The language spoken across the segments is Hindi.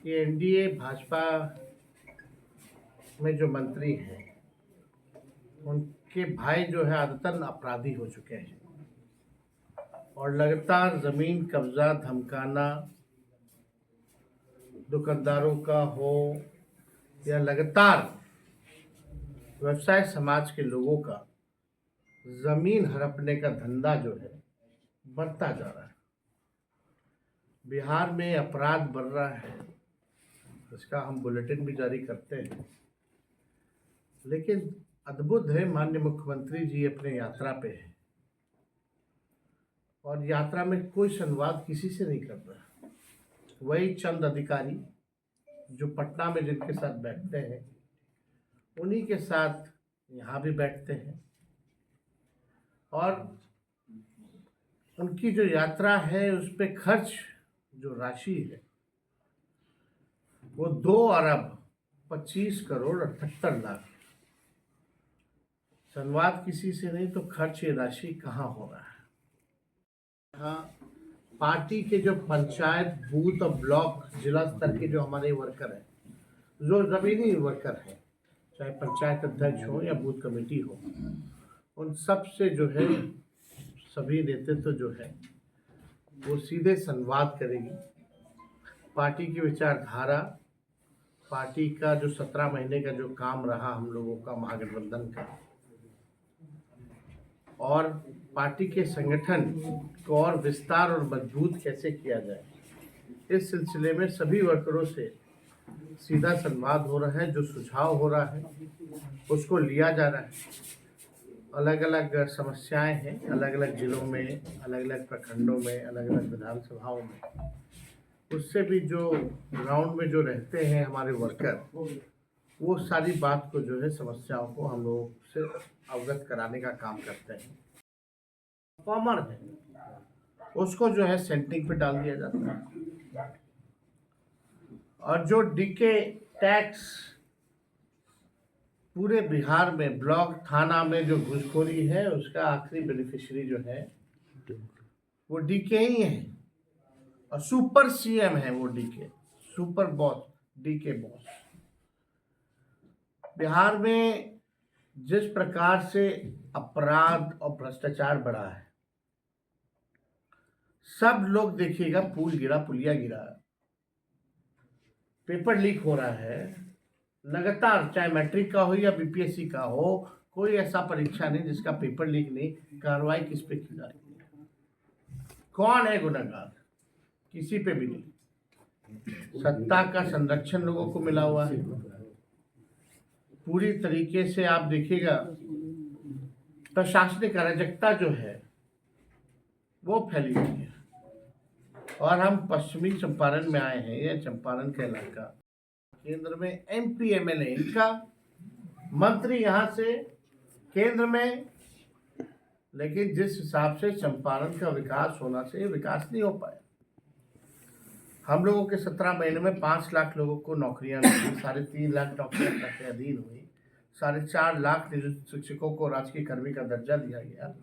ये एनडीए भाजपा में जो मंत्री हैं उनके भाई जो है आदतन अपराधी हो चुके हैं और लगातार जमीन कब्जा धमकाना दुकानदारों का हो या लगातार व्यवसाय समाज के लोगों का जमीन हड़पने का धंधा जो है बढ़ता जा रहा है। बिहार में अपराध बढ़ रहा है, इसका हम बुलेटिन भी जारी करते हैं। लेकिन अद्भुत है, माननीय मुख्यमंत्री जी अपने यात्रा पे हैं और यात्रा में कोई संवाद किसी से नहीं कर रहा। वही चंद अधिकारी जो पटना में जिनके साथ बैठते हैं उन्हीं के साथ यहाँ भी बैठते हैं और उनकी जो यात्रा है उस पर खर्च जो राशि है वो 2 अरब 25 करोड़ 78 लाख। संवाद किसी से नहीं तो खर्च ये राशि कहाँ हो रहा है। यहाँ पार्टी के जो पंचायत बूथ और ब्लॉक जिला स्तर के जो हमारे वर्कर हैं, जो जमीनी वर्कर हैं, चाहे पंचायत अध्यक्ष हो या बूथ कमेटी हो, उन सब से जो है सभी नेतृत्व जो है वो सीधे संवाद करेगी। पार्टी की विचारधारा, पार्टी का जो 17 महीने का जो काम रहा हम लोगों का महागठबंधन का, और पार्टी के संगठन को और विस्तार और मजबूत कैसे किया जाए, इस सिलसिले में सभी वर्करों से सीधा संवाद हो रहा है। जो सुझाव हो रहा है उसको लिया जा रहा है। अलग अलग समस्याएं हैं, अलग अलग जिलों में, अलग अलग प्रखंडों में, अलग अलग विधानसभाओं में। उससे भी जो ग्राउंड में जो रहते हैं हमारे वर्कर, वो सारी बात को जो है समस्याओं को हम लोग से अवगत कराने का काम करते हैं। परफॉर्मर है उसको जो है सेंटिंग पे डाल दिया जाता है और जो डीके टैक्स पूरे बिहार में ब्लॉक थाना में जो घूसखोरी है उसका आखिरी बेनिफिशियरी जो है वो डीके ही है और सुपर सीएम है वो DK, super boss DK boss. Bihar में जिस प्रकार से अपराध और भ्रष्टाचार बढ़ा है, सब लोग देखिएगा, पुल गिरा, पुलिया गिरा, पेपर लीक हो रहा है लगातार, चाहे मैट्रिक का हो या बीपीएससी का हो, कोई ऐसा परीक्षा नहीं जिसका पेपर लीक नहीं। कार्रवाई किस पे की जा रही है? कौन है गुनहगार? किसी पे भी नहीं। सत्ता का संरक्षण लोगों को मिला हुआ है। पूरी तरीके से आप देखिएगा प्रशासनिक अराजकता जो है वो फैली हुई है। और हम पश्चिमी चंपारण में आए हैं, यह चंपारण का इलाका, केंद्र में एमपी एमएलए, इनका मंत्री यहाँ से केंद्र में, लेकिन जिस हिसाब से चंपारण का विकास होना चाहिए विकास नहीं हो पाया। हम लोगों के 17 महीने में 5 लाख लोगों को नौकरियां मिली, 3.5 लाख नौकरियां के अधीन हुई, 4.5 लाख नियोजित शिक्षकों को राजकीय कर्मी का दर्जा दिया गया,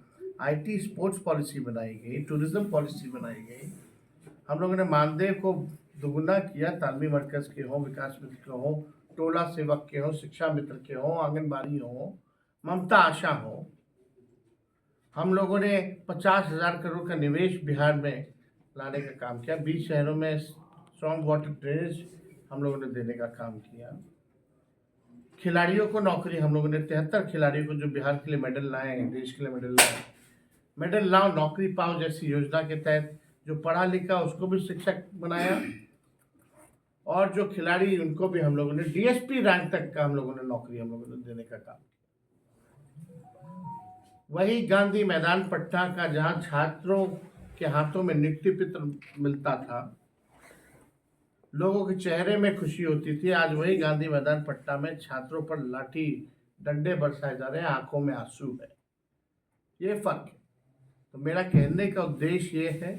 आईटी स्पोर्ट्स पॉलिसी बनाई गई, टूरिज्म पॉलिसी बनाई गई। हम लोगों ने मानदेय को दोगुना किया, तालमी मरकज के हों, विकास मित्र के हों, टोला सेवक के हों, शिक्षा मित्र के हों, आंगनबाड़ी हों, ममता आशा हो। हम लोगों ने 50,000 करोड़ का निवेश बिहार में लाने का काम किया। 20 शहरों में स्ट्रॉन्ग वाटर ड्रेनेज हम लोगों ने देने का काम किया। खिलाड़ियों को नौकरी, हम लोगों ने 73 खिलाड़ियों को जो बिहार के लिए मेडल लाए हैं, देश के लिए मेडल लाए, मेडल लाओ नौकरी पाओ जैसी योजना के तहत जो पढ़ा लिखा उसको भी शिक्षक बनाया और जो खिलाड़ी उनको भी हम लोगों ने डीएसपी रैंक तक का हम लोगों ने नौकरी हम लोगों ने देने का काम किया। वही गांधी मैदान पटना का, जहां छात्रों के हाथों में नियुक्ति पत्र मिलता था, लोगों के चेहरे में खुशी होती थी, आज वही गांधी मैदान पटना में छात्रों पर लाठी डंडे बरसाए जा रहे हैं, आंखों में आंसू है। ये फर्क है। तो मेरा कहने का उद्देश्य ये है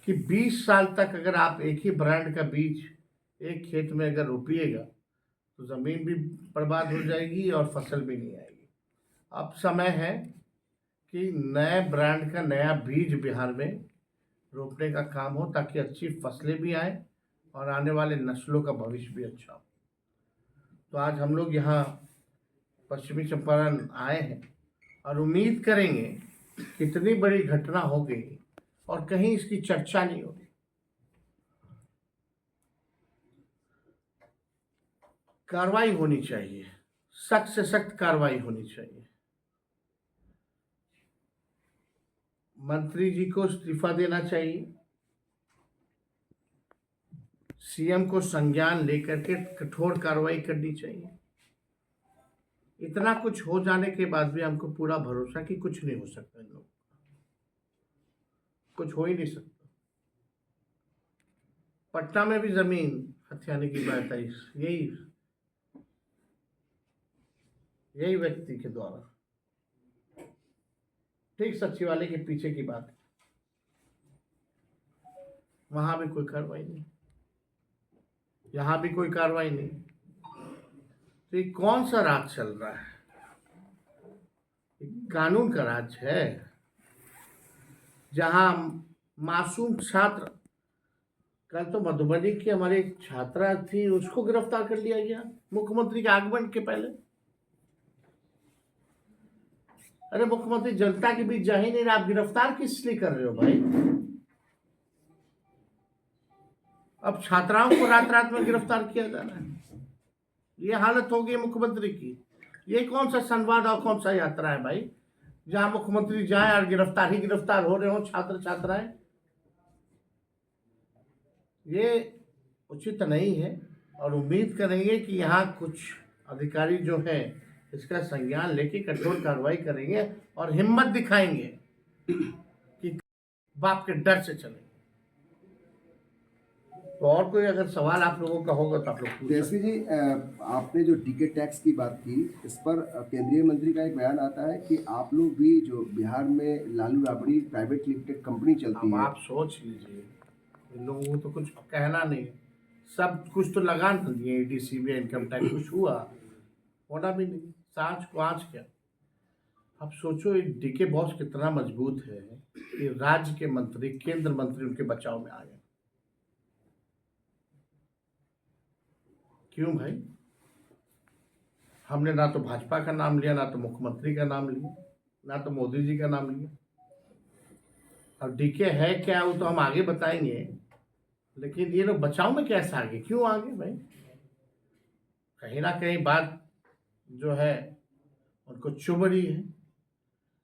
कि 20 साल तक अगर आप एक ही ब्रांड का बीज एक खेत में अगर रोपिएगा तो ज़मीन भी बर्बाद हो जाएगी और फसल भी नहीं आएगी। अब समय है कि नए ब्रांड का नया बीज बिहार में रोपने का काम हो ताकि अच्छी फसलें भी आए, और आने वाले नस्लों का भविष्य भी अच्छा हो। तो आज हम लोग यहाँ पश्चिमी चंपारण आए हैं और उम्मीद करेंगे कि इतनी बड़ी घटना हो गई और कहीं इसकी चर्चा नहीं हो रही। कार्रवाई होनी चाहिए, सख्त से सख्त कार्रवाई होनी चाहिए। मंत्री जी को इस्तीफा देना चाहिए, सीएम को संज्ञान लेकर के कठोर कार्रवाई करनी चाहिए। इतना कुछ हो जाने के बाद भी हमको पूरा भरोसा कि कुछ नहीं हो सकता, इन लोगों कुछ हो ही नहीं सकता। पटना में भी जमीन हथियाने की बात आई, यही व्यक्ति के द्वारा, ठीक सचिवालय के पीछे की बात है, वहां भी कोई कार्रवाई नहीं, यहां भी कोई कार्रवाई नहीं। तो ये कौन सा राज चल रहा है? कानून का राज है जहां मासूम छात्र, कल तो मधुबनी की हमारी छात्रा थी, उसको गिरफ्तार कर लिया गया मुख्यमंत्री के आगमन के पहले। अरे मुख्यमंत्री जनता के बीच जा ही नहीं रहे, आप गिरफ्तार किस लिए कर रहे हो भाई? अब छात्राओं को रात रात में गिरफ्तार किया जा रहा है। ये हालत हो गई मुख्यमंत्री की। ये कौन सा संवाद और कौन सा यात्रा है भाई, जहां मुख्यमंत्री जाए और गिरफ्तार हो रहे हो छात्र छात्राएं? ये उचित नहीं है और उम्मीद करेंगे कि यहाँ कुछ अधिकारी जो हैं इसका संज्ञान लेके कठोर कार्रवाई करेंगे और हिम्मत दिखाएंगे कि बाप के डर से चलेंगे। तो और कोई अगर सवाल आप लोगों का होगा तो आप लोग पूछ तेजस्वी जी, आपने जो डीके टैक्स की बात की, इस पर केंद्रीय मंत्री का एक बयान आता है कि आप लोग भी, जो बिहार में Lalu Rabri private limited company चलती है, आप सोच लीजिए, इन लोगों को तो कुछ कहना नहीं, सब कुछ तो लगान दिए, ईडी सीबीआई इनकम टैक्स, कुछ हुआ होना भी नहीं, सांच को आँच क्या। अब सोचो एक डीके बॉस कितना मजबूत है कि राज्य के मंत्री, केंद्र मंत्री उनके बचाव में आ गए। क्यों भाई? हमने ना तो भाजपा का नाम लिया, ना तो मुख्यमंत्री का नाम लिया, ना तो मोदी जी का नाम लिया। अब डीके है क्या वो तो हम आगे बताएंगे, लेकिन ये लोग बचाव में कैसे आगे, क्यों आगे भाई? कहीं ना कहीं बात जो है उनको चुभ रही है।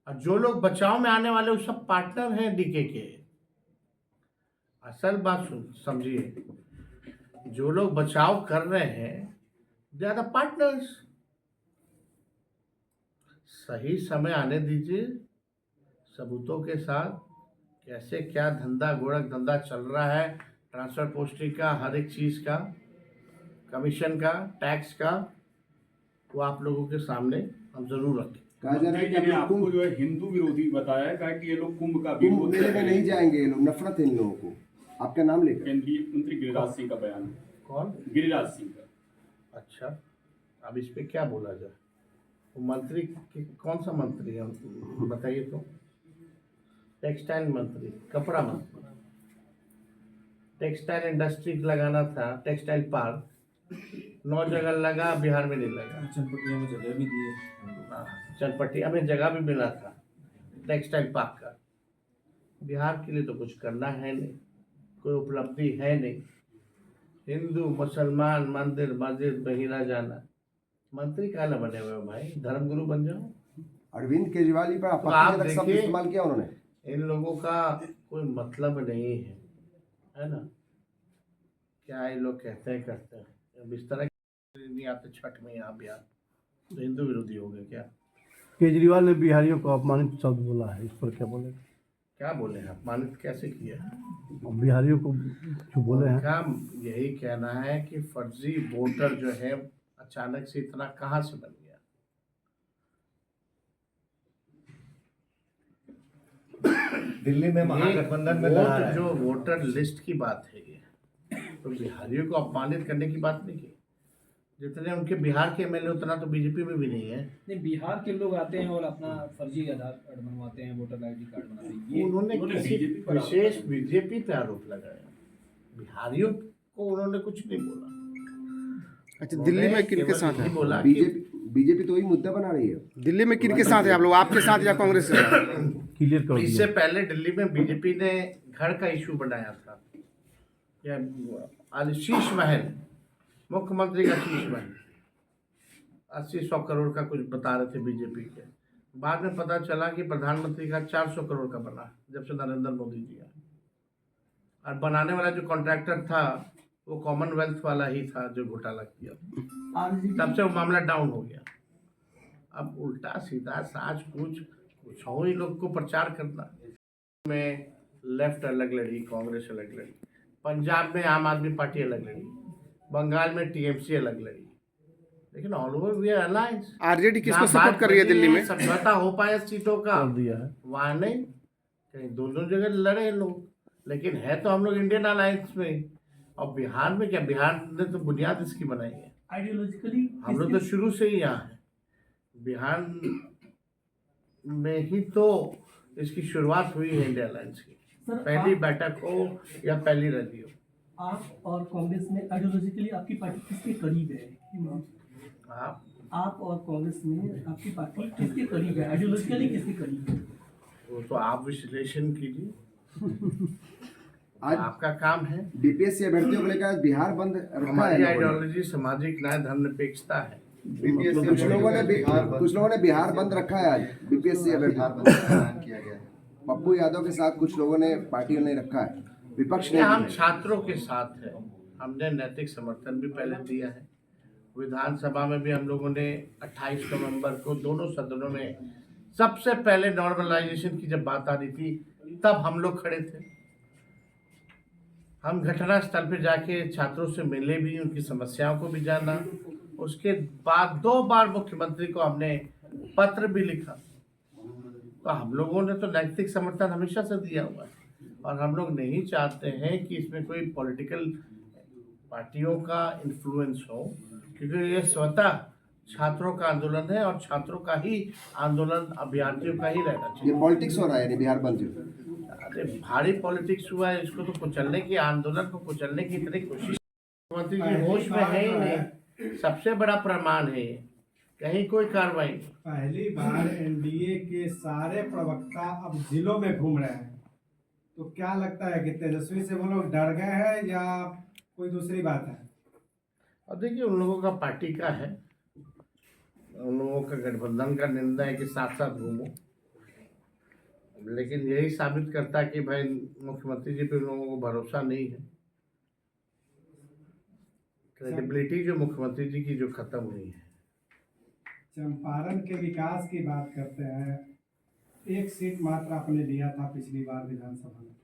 और जो लोग बचाव में आने वाले वो सब पार्टनर हैं डीके के। असल बात समझिए, जो लोग बचाव कर रहे हैं दे आर द पार्टनर्स। सही समय आने दीजिए, सबूतों के साथ कैसे क्या धंधा गोरख धंधा चल रहा है, ट्रांसफर पोस्टिंग का, हर एक चीज़ का, कमीशन का, टैक्स का, वो आप लोगों के सामने हम जरूर रखें। कहा जा रहा है कि आपको जो है हिंदू विरोधी बताया है, कहा कि ये लोग कुंभ का विरोध मेले में नहीं जाएंगे, ये लोग, नफरत है इन लोगों को, आपका नाम लेकर। केंद्रीय मंत्री गिरिराज सिंह का बयान। कौन? गिरिराज सिंह का। अच्छा, अब इस पे क्या बोला जाए? वो मंत्री कौन सा मंत्री है बताइए तो? टेक्सटाइल मंत्री, कपड़ा मंत्री, टेक्सटाइल इंडस्ट्री लगाना था, टेक्सटाइल पार्क 9 जगह लगा, बिहार में नहीं लगा। चनपटिया में जगह भी दी है, चनपटिया में जगह भी मिला था टेक्सटाइल पार्क का। बिहार के लिए तो कुछ करना है नहीं, कोई उपलब्धि है नहीं। हिंदू मुसलमान मंदिर मस्जिद बहिरा जाना, मंत्री काला बने हुए हो भाई, धर्मगुरु बन जाओ। अरविंद केजरीवाल पर तो आप आपत्तिजनक शब्द देखिए, इस्तेमाल किया उन्होंने। इन लोगों का कोई मतलब नहीं है ना? क्या ये लोग कहते हैं करते हैं। अब इस तरह नहीं आते छठ में यहाँ बिहार तो हिंदू विरोधी हो गए क्या? केजरीवाल ने बिहारियों को अपमानित शब्द बोला है, इस पर क्या बोले? क्या बोले हैं? अपमानित कैसे किया? बिहारियों को जो बोले हैं, उनका यही कहना है कि फर्जी वोटर जो है अचानक से इतना कहाँ से बन गया। दिल्ली में महागठबंधन में लड़ा है। जो वोटर लिस्ट की बात है ये, तो बिहारियों को अपमानित करने की बात नहीं की। जितने उनके बिहार के एमएलए उतना तो बीजेपी में भी नहीं है। नहीं, बिहार के लोग आते हैं और अपना फर्जी आधार कार्ड बनवाते हैं, वोटर आईडी कार्ड बनाते हैं। उन्होंने किसी विशेष बीजेपी पे आरोप लगाया। बिहारियों को उन्होंने कुछ नहीं बोला। अच्छा, दिल्ली में किन के केवल साथ यही है? बोला कि बीजेपी तो वही मुद्दा बना रही है। दिल्ली में किन के साथ है आप लोग, आपके साथ या कांग्रेस के साथ? क्लियर कर इससे दिया। पहले दिल्ली में बीजेपी ने घर का इशू बनाया था, या शीश महल, मुख्यमंत्री का शीश महल 80-100 करोड़ का कुछ बता रहे थे बीजेपी के। बाद में पता चला कि प्रधानमंत्री का 400 करोड़ का बना जब से नरेंद्र मोदी जी आए, और बनाने वाला जो कॉन्ट्रैक्टर था वो कॉमनवेल्थ वाला ही था जो घोटाला किया, तब से वो मामला डाउन हो गया। अब उल्टा सीधा साच कुछ हो ही लोग को प्रचार करना में लेफ्ट अलग लड़ी, कांग्रेस अलग लड़ी, पंजाब में आम आदमी पार्टी अलग लड़ी, बंगाल में टीएमसी अलग लड़ी, लेकिन all over we are alliance. RJD किसको सपोर्ट कर रही है दिल्ली में? समझौता हो पाया सीटों का कर दिया है। वहाँ नहीं, कहीं दोनों जगह लड़े लोग, लेकिन है तो हम लोग इंडियन अलायंस में। और बिहार में क्या, बिहार ने तो बुनियाद इसकी बनाई है। आइडियोलॉजिकली हम लोग तो शुरू से ही यहाँ है, बिहार में ही तो इसकी शुरुआत हुई है इंडिया अलायंस की। पहली बैठक हो या पहली रैली हो। आप और कांग्रेस में आइडियोलॉजिकली आपकी पार्टी किसके करीब है? आप और कांग्रेस में आपकी पार्टी किसके करीब है? आइडियोलॉजिकली किसके करीब है? वो तो आप विश्लेषण कीजिए, आज आपका काम है। बीपीएससी अभ्यर्थियों को लेकर आज बिहार बंद रखा है हमारी लोगों ने। आइडियोलॉजी सामाजिक न्याय धर्मनिरपेक्षता है। कुछ लोगों ने बिहार बंद रखा है आज, बीपीएससी अभ्यर्थी किया गया। पप्पू यादव के साथ कुछ लोगों ने, पार्टियों ने रखा है, विपक्ष ने। ये हम छात्रों के साथ है, हमने नैतिक समर्थन भी पहले दिया है। विधानसभा में भी हम लोगों ने 28 नवंबर को दोनों सदनों में सबसे पहले नॉर्मलाइजेशन की जब बात आ रही थी तब हम लोग खड़े थे। हम घटना स्थल पे जाके छात्रों से मिले भी, उनकी समस्याओं को भी जाना। उसके बाद 2 बार मुख्यमंत्री को हमने पत्र भी लिखा। तो हम लोगों ने तो नैतिक समर्थन हमेशा से दिया हुआ है, और हम लोग नहीं चाहते हैं कि इसमें कोई पॉलिटिकल पार्टियों का इन्फ्लुएंस हो, क्योंकि ये स्वतः छात्रों का आंदोलन है और छात्रों का ही आंदोलन, अभ्यर्थियों का ही रहना चाहिए। ये पॉलिटिक्स हो रहा है यानी बिहार बंद जो। अरे भारी पॉलिटिक्स हुआ है, इसको तो कुचलने की, आंदोलन को कुचलने की इतनी कोशिश मुख्यमंत्री जी होश में है ही नहीं। सबसे बड़ा प्रमाण है ये, कहीं कोई कार्रवाई नहीं। पहली बार एनडीए के सारे प्रवक्ता अब जिलों में घूम रहे हैं, तो क्या लगता है कि तेजस्वी से वो लोग डर गए हैं या कोई दूसरी बात है? अब देखिए, उन लोगों का पार्टी का है, उन लोगों का गठबंधन का निर्णय है कि साथ साथ घूमो, लेकिन यही साबित करता है कि भाई मुख्यमंत्री जी पे उन लोगों को भरोसा नहीं है। क्रेडिबिलिटी जो मुख्यमंत्री जी की जो खत्म हुई है। चंपारण के विकास की बात करते हैं, 1 सीट मात्र आपने लिया था पिछली बार विधानसभा में,